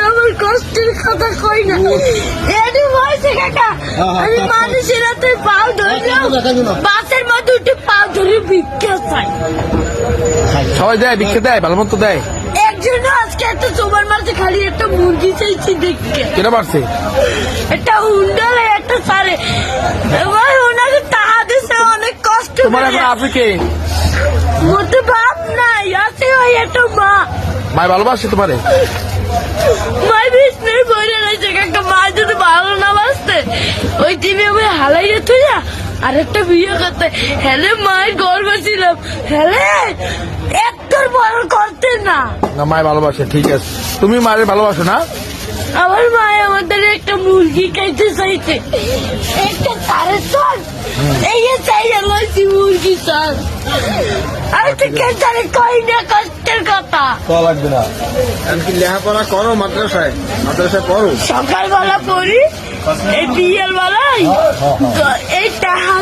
আমার কষ্টের কথা কই না। এটি বলছে কাকা, আমি মানুষের হাতে পাও ধরলাম, বাসের মধ্যে উঠে পাও ধরে ভিক্ষা চাই। সবাই দেয়, ভিক্ষা দেয়, ভালো মতো দেয়। একজন আজকে একটা চোবার মারছে, খালি একটা মুরগি চাইছি দেখে। কেন মারছে? একটা হুন্ডালে একটা সারে ভাই, ওনাকে টাকা দিছে অনেক কষ্ট তোমার এখন আছে কে? মতো বাপ নাই, আছে ওই একটা মা। ভাই ভালোবাসে তোমারে? মাই বিষ্ণুর বইরে রয়েছে কাকা, মা যদি ভালো না বাসতে ওই টিভি আমি হালাইয়ে তুই আর একটা বিয়ে করতে হেলে মায়ের গর্ব ছিলাম, হেলে একটার বড় করতে না। না, মায় ভালোবাসে, ঠিক আছে। তুমি মায়ের ভালোবাসো না? আমার মায় আমাদের একটা মুরগি খাইতে চাইছে, একটা তারে চল এই চাই লইছি মুরগি চল। আমি তো কেন কই না কষ্টের কথা। লাগবে না। কি লেখাপড়া করো মাদ্রাসায়? মাদ্রাসায় পড়ো? সকালবেলা পড়ি, এই বিয়ের বেলায় এই টাকা